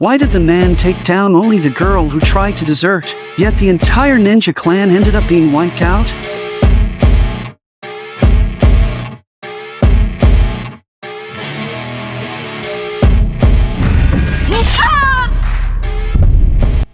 Why did the man take down only the girl who tried to desert, yet the entire ninja clan ended up being wiped out?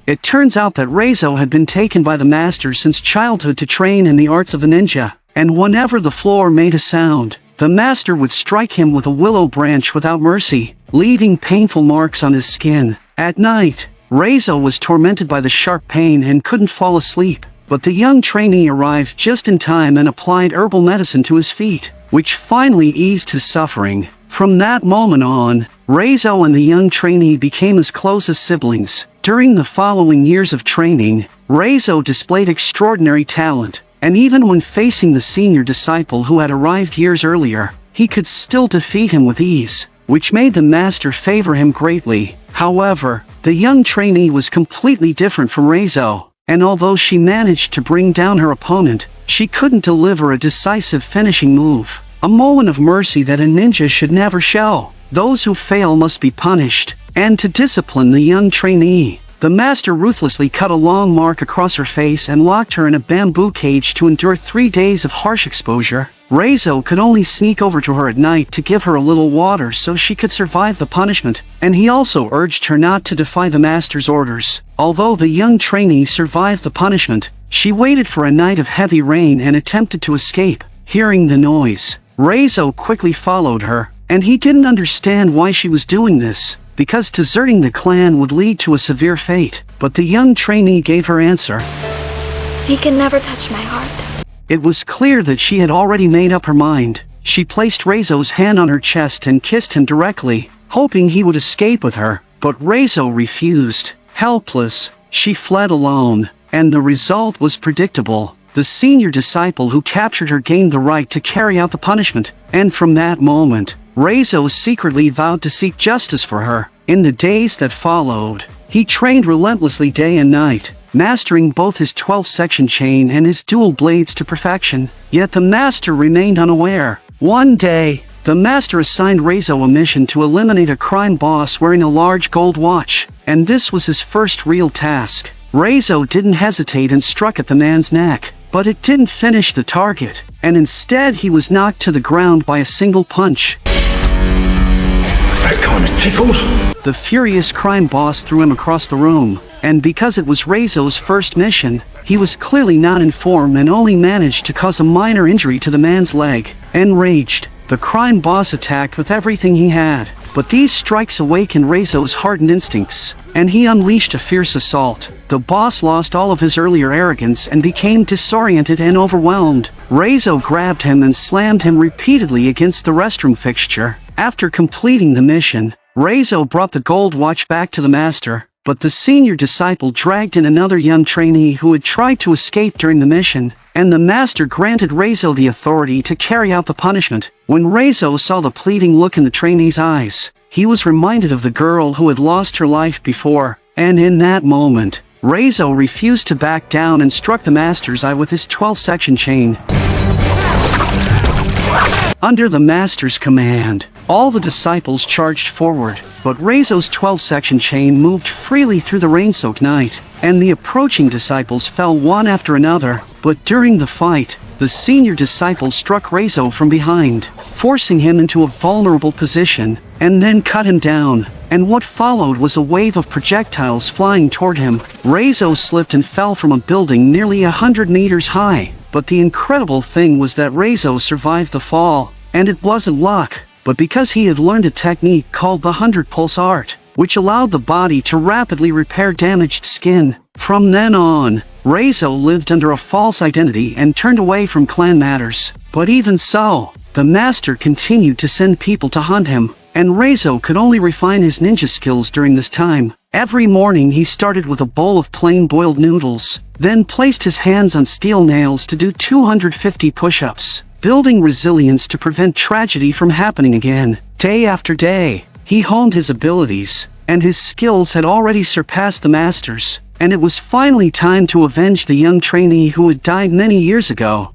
It turns out that Raizo had been taken by the master since childhood to train in the arts of the ninja, and whenever the floor made a sound, the master would strike him with a willow branch without mercy, leaving painful marks on his skin. At night, Raizo was tormented by the sharp pain and couldn't fall asleep, but the young trainee arrived just in time and applied herbal medicine to his feet, which finally eased his suffering. From that moment on, Raizo and the young trainee became as close as siblings. During the following years of training, Raizo displayed extraordinary talent, and even when facing the senior disciple who had arrived years earlier, he could still defeat him with ease, which made the master favor him greatly. However, the young trainee was completely different from Raizo, and although she managed to bring down her opponent, she couldn't deliver a decisive finishing move, a moment of mercy that a ninja should never show. Those who fail must be punished, and to discipline the young trainee, the master ruthlessly cut a long mark across her face and locked her in a bamboo cage to endure 3 days of harsh exposure. Raizo could only sneak over to her at night to give her a little water so she could survive the punishment, and he also urged her not to defy the master's orders. Although the young trainee survived the punishment, she waited for a night of heavy rain and attempted to escape. Hearing the noise, Raizo quickly followed her, and he didn't understand why she was doing this, because deserting the clan would lead to a severe fate. But the young trainee gave her answer. He can never touch my heart. It was clear that she had already made up her mind. She placed Raizo's hand on her chest and kissed him directly, hoping he would escape with her, but Raizo refused. Helpless, she fled alone, and the result was predictable. The senior disciple who captured her gained the right to carry out the punishment, and from that moment, Raizo secretly vowed to seek justice for her. In the days that followed, he trained relentlessly day and night, mastering both his 12-section chain and his dual blades to perfection. Yet the master remained unaware. One day, the master assigned Raizo a mission to eliminate a crime boss wearing a large gold watch, and this was his first real task. Raizo didn't hesitate and struck at the man's neck, but it didn't finish the target, and instead he was knocked to the ground by a single punch. That kinda tickled. The furious crime boss threw him across the room, and because it was Raizo's first mission, he was clearly not in form and only managed to cause a minor injury to the man's leg. Enraged, the crime boss attacked with everything he had, but these strikes awakened Raizo's hardened instincts, and he unleashed a fierce assault. The boss lost all of his earlier arrogance and became disoriented and overwhelmed. Raizo grabbed him and slammed him repeatedly against the restroom fixture. After completing the mission, Raizo brought the gold watch back to the master, but the senior disciple dragged in another young trainee who had tried to escape during the mission, and the master granted Raizo the authority to carry out the punishment. When Raizo saw the pleading look in the trainee's eyes, he was reminded of the girl who had lost her life before, and in that moment, Raizo refused to back down and struck the master's eye with his 12-section chain. Under the master's command, all the disciples charged forward, but Raizo's 12-section chain moved freely through the rain-soaked night, and the approaching disciples fell one after another. But during the fight, the senior disciple struck Raizo from behind, forcing him into a vulnerable position, and then cut him down. And what followed was a wave of projectiles flying toward him. Raizo slipped and fell from a building nearly 100 meters high. But the incredible thing was that Raizo survived the fall, and it wasn't luck, but because he had learned a technique called the 100-pulse art, which allowed the body to rapidly repair damaged skin. From then on, Raizo lived under a false identity and turned away from clan matters. But even so, the master continued to send people to hunt him, and Raizo could only refine his ninja skills during this time. Every morning he started with a bowl of plain boiled noodles, then placed his hands on steel nails to do 250 push-ups, building resilience to prevent tragedy from happening again. Day after day, he honed his abilities, and his skills had already surpassed the master's, and it was finally time to avenge the young trainee who had died many years ago.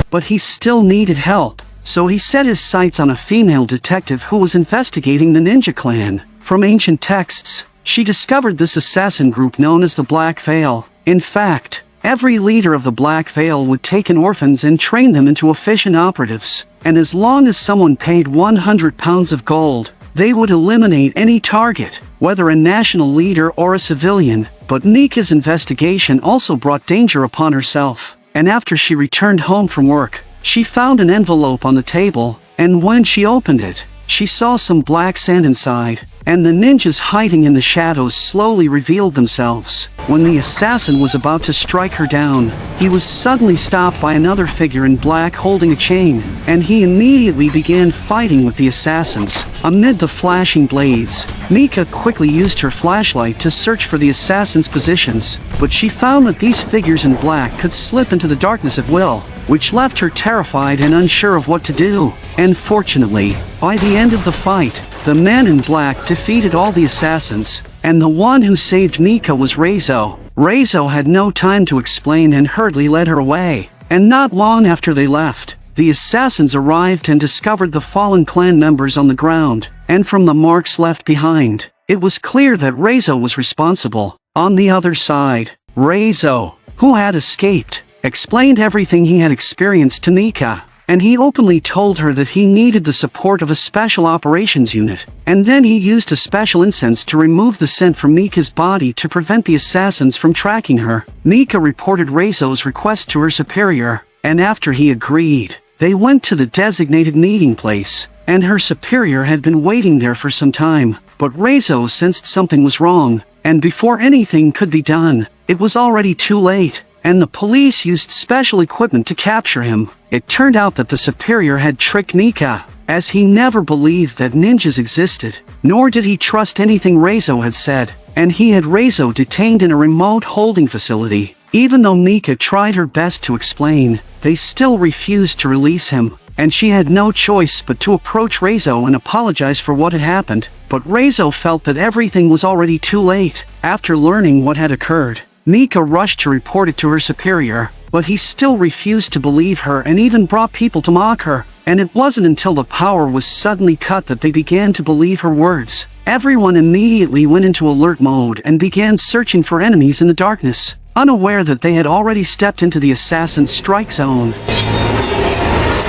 But he still needed help, so he set his sights on a female detective who was investigating the ninja clan. From ancient texts, she discovered this assassin group known as the Black Veil. In fact, every leader of the Black Veil would take in orphans and train them into efficient operatives, and as long as someone paid 100 pounds of gold, they would eliminate any target, whether a national leader or a civilian. But Nika's investigation also brought danger upon herself, and after she returned home from work, she found an envelope on the table, and when she opened it, she saw some black sand inside, and the ninjas hiding in the shadows slowly revealed themselves. When the assassin was about to strike her down, he was suddenly stopped by another figure in black holding a chain, and he immediately began fighting with the assassins. Amid the flashing blades, Nika quickly used her flashlight to search for the assassins' positions, but she found that these figures in black could slip into the darkness at will, which left her terrified and unsure of what to do. And fortunately, by the end of the fight, the man in black defeated all the assassins, and the one who saved Nika was Raizo. Raizo had no time to explain and hurriedly led her away, and not long after they left, the assassins arrived and discovered the fallen clan members on the ground, and from the marks left behind, it was clear that Raizo was responsible. On the other side, Raizo, who had escaped, explained everything he had experienced to Nika, and he openly told her that he needed the support of a special operations unit, and then he used a special incense to remove the scent from Nika's body to prevent the assassins from tracking her. Nika reported Raizo's request to her superior, and after he agreed, they went to the designated meeting place, and her superior had been waiting there for some time, but Raizo sensed something was wrong, and before anything could be done, it was already too late, and the police used special equipment to capture him. It turned out that the superior had tricked Nika, as he never believed that ninjas existed, nor did he trust anything Raizo had said, and he had Raizo detained in a remote holding facility. Even though Nika tried her best to explain, they still refused to release him, and she had no choice but to approach Raizo and apologize for what had happened. But Raizo felt that everything was already too late. After learning what had occurred, Nika rushed to report it to her superior, but he still refused to believe her and even brought people to mock her. And it wasn't until the power was suddenly cut that they began to believe her words. Everyone immediately went into alert mode and began searching for enemies in the darkness, unaware that they had already stepped into the assassin's strike zone.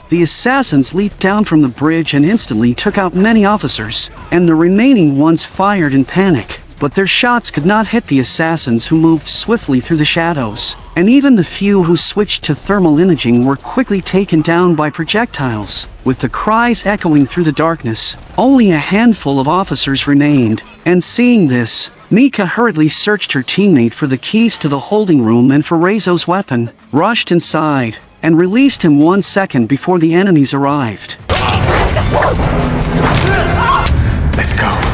The assassins leaped down from the bridge and instantly took out many officers, and the remaining ones fired in panic. But their shots could not hit the assassins, who moved swiftly through the shadows, and even the few who switched to thermal imaging were quickly taken down by projectiles. With the cries echoing through the darkness, only a handful of officers remained, and seeing this, Nika hurriedly searched her teammate for the keys to the holding room and for Raizo's weapon, rushed inside, and released him 1 second before the enemies arrived. Let's go.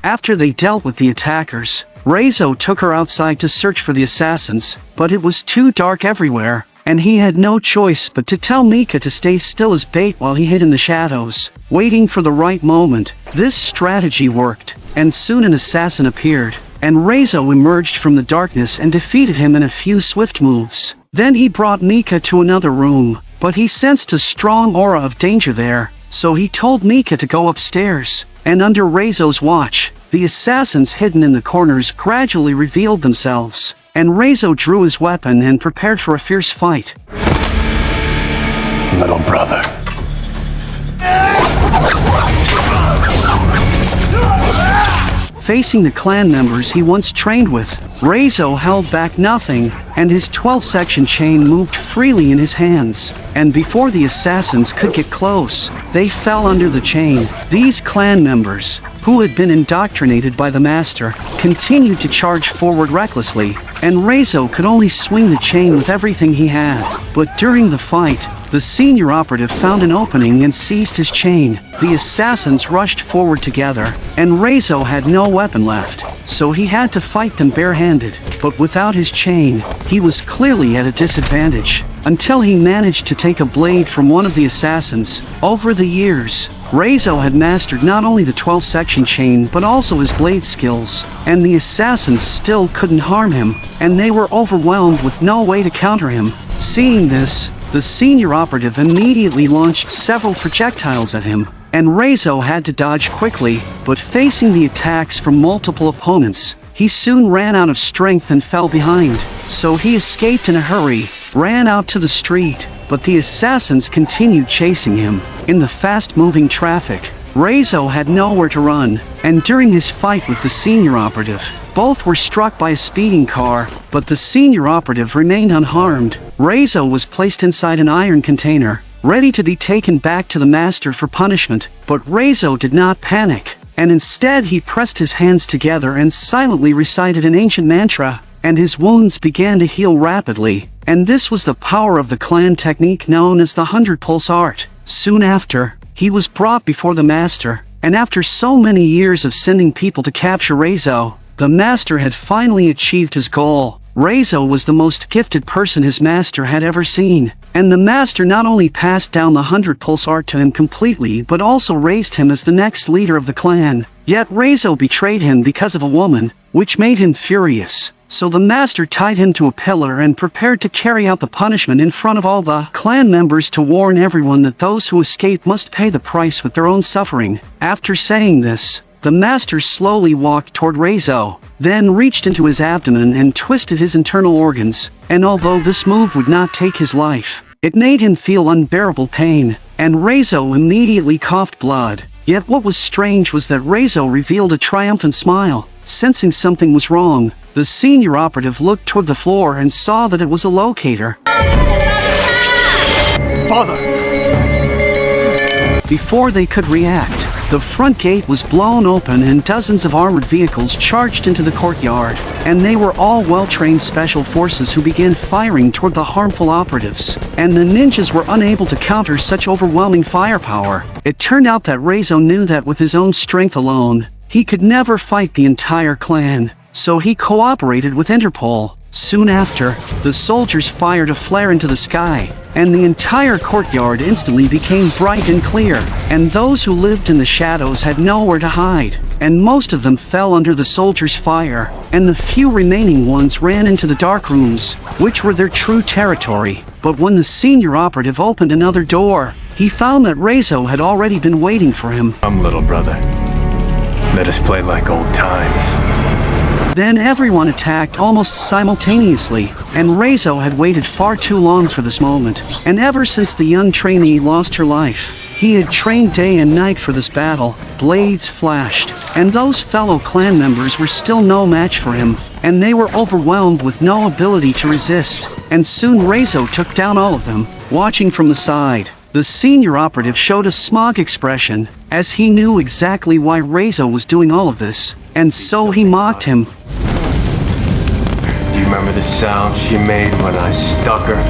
After they dealt with the attackers, Raizo took her outside to search for the assassins, but it was too dark everywhere, and he had no choice but to tell Nika to stay still as bait while he hid in the shadows, waiting for the right moment. This strategy worked, and soon an assassin appeared, and Raizo emerged from the darkness and defeated him in a few swift moves. Then he brought Nika to another room, but he sensed a strong aura of danger there, so he told Nika to go upstairs. And under Raizo's watch, the assassins hidden in the corners gradually revealed themselves, and Raizo drew his weapon and prepared for a fierce fight. Little brother. Facing the clan members he once trained with, Raizo held back nothing, and his 12-section chain moved freely in his hands. And before the assassins could get close, they fell under the chain. These clan members, who had been indoctrinated by the master, continued to charge forward recklessly, and Raizo could only swing the chain with everything he had. But during the fight, the senior operative found an opening and seized his chain. The assassins rushed forward together, and Raizo had no weapon left, so he had to fight them barehanded. But without his chain, he was clearly at a disadvantage, until he managed to take a blade from one of the assassins. Over the years, Raizo had mastered not only the 12-section chain but also his blade skills, and the assassins still couldn't harm him, and they were overwhelmed with no way to counter him. Seeing this, the senior operative immediately launched several projectiles at him, and Raizo had to dodge quickly, but facing the attacks from multiple opponents, he soon ran out of strength and fell behind. So he escaped in a hurry, ran out to the street, but the assassins continued chasing him. In the fast-moving traffic, Raizo had nowhere to run, and during his fight with the senior operative, both were struck by a speeding car, but the senior operative remained unharmed. Raizo was placed inside an iron container, ready to be taken back to the master for punishment, but Raizo did not panic, and instead he pressed his hands together and silently recited an ancient mantra, and his wounds began to heal rapidly, and this was the power of the clan technique known as the 100 Pulse Art. Soon after, he was brought before the master, and after so many years of sending people to capture Raizo, the master had finally achieved his goal. Raizo was the most gifted person his master had ever seen, and the master not only passed down the 100 Pulse Art to him completely but also raised him as the next leader of the clan. Yet Raizo betrayed him because of a woman, which made him furious. So the master tied him to a pillar and prepared to carry out the punishment in front of all the clan members to warn everyone that those who escape must pay the price with their own suffering. After saying this, the master slowly walked toward Raizo, then reached into his abdomen and twisted his internal organs, and although this move would not take his life, it made him feel unbearable pain, and Raizo immediately coughed blood. Yet what was strange was that Raizo revealed a triumphant smile. Sensing something was wrong, the senior operative looked toward the floor and saw that it was a locator. Father! Before they could react, the front gate was blown open and dozens of armored vehicles charged into the courtyard, and they were all well-trained special forces who began firing toward the harmful operatives, and the ninjas were unable to counter such overwhelming firepower. It turned out that Raizo knew that with his own strength alone, he could never fight the entire clan, so he cooperated with Interpol. Soon after, the soldiers fired a flare into the sky, and the entire courtyard instantly became bright and clear, and those who lived in the shadows had nowhere to hide, and most of them fell under the soldiers' fire, and the few remaining ones ran into the dark rooms, which were their true territory. But when the senior operative opened another door, he found that Raizo had already been waiting for him. Come, little brother. Let us play like old times. Then everyone attacked almost simultaneously, and Raizo had waited far too long for this moment, and ever since the young trainee lost her life, he had trained day and night for this battle. Blades flashed, and those fellow clan members were still no match for him, and they were overwhelmed with no ability to resist, and soon Raizo took down all of them. Watching from the side, the senior operative showed a smug expression, as he knew exactly why Raizo was doing all of this, and so he mocked him. Do you remember the sound she made when I stuck her?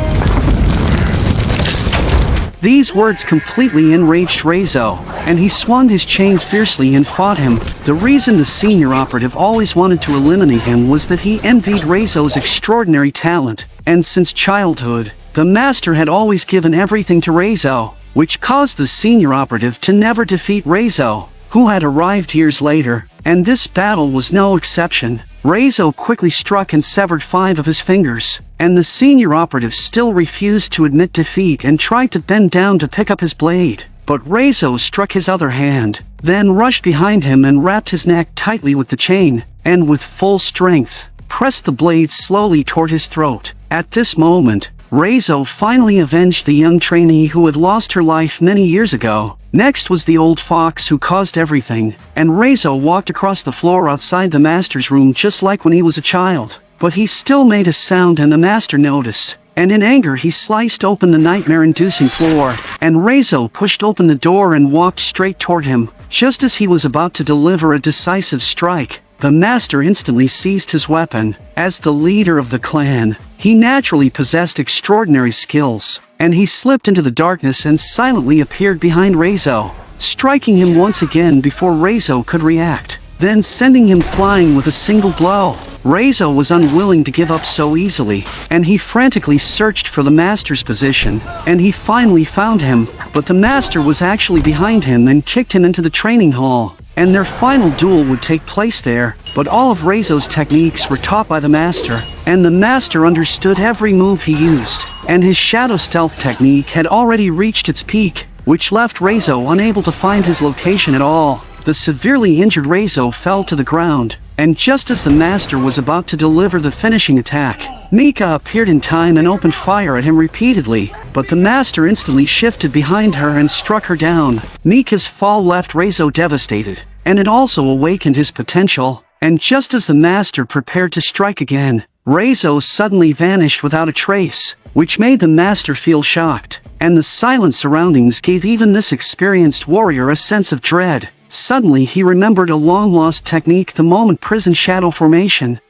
These words completely enraged Raizo, and he swung his chain fiercely and fought him. The reason the senior operative always wanted to eliminate him was that he envied Raizo's extraordinary talent, and since childhood, the master had always given everything to Raizo, which caused the senior operative to never defeat Raizo, who had arrived years later, and this battle was no exception. Raizo quickly struck and severed 5 of his fingers, and the senior operative still refused to admit defeat and tried to bend down to pick up his blade. But Raizo struck his other hand, then rushed behind him and wrapped his neck tightly with the chain, and with full strength, pressed the blade slowly toward his throat. At this moment, Raizo finally avenged the young trainee who had lost her life many years ago. Next was the old fox who caused everything, and Raizo walked across the floor outside the master's room just like when he was a child. But he still made a sound and the master noticed, and in anger he sliced open the nightmare-inducing floor, and Raizo pushed open the door and walked straight toward him. Just as he was about to deliver a decisive strike, the master instantly seized his weapon. As the leader of the clan, he naturally possessed extraordinary skills, and he slipped into the darkness and silently appeared behind Raizo, striking him once again before Raizo could react, then sending him flying with a single blow. Raizo was unwilling to give up so easily, and he frantically searched for the master's position, and he finally found him, but the master was actually behind him and kicked him into the training hall, and their final duel would take place there. But all of Raizo's techniques were taught by the master, and the master understood every move he used, and his shadow stealth technique had already reached its peak. which left Raizo unable to find his location at all. The severely injured Raizo fell to the ground, and just as the master was about to deliver the finishing attack, Mika appeared in time and opened fire at him repeatedly, but the master instantly shifted behind her and struck her down. Mika's fall left Raizo devastated, and it also awakened his potential, and just as the master prepared to strike again, Raizo suddenly vanished without a trace, which made the master feel shocked, and the silent surroundings gave even this experienced warrior a sense of dread. Suddenly he remembered a long-lost technique, the moment prison shadow formation.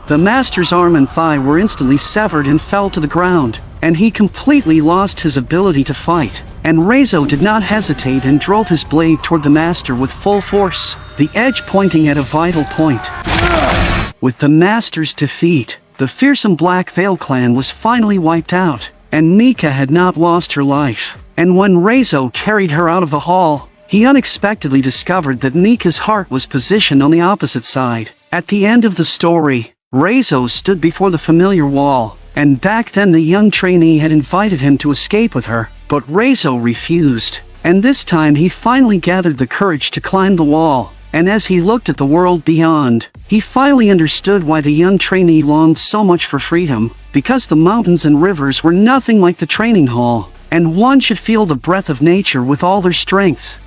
The master's arm and thigh were instantly severed and fell to the ground, and he completely lost his ability to fight. And Raizo did not hesitate and drove his blade toward the master with full force, the edge pointing at a vital point. With the master's defeat, the fearsome Black Veil clan was finally wiped out, and Mika had not lost her life. And when Raizo carried her out of the hall, he unexpectedly discovered that Mika's heart was positioned on the opposite side. At the end of the story, Raizo stood before the familiar wall, and back then the young trainee had invited him to escape with her, but Raizo refused. And this time he finally gathered the courage to climb the wall, and as he looked at the world beyond, he finally understood why the young trainee longed so much for freedom, because the mountains and rivers were nothing like the training hall, and one should feel the breath of nature with all their strength.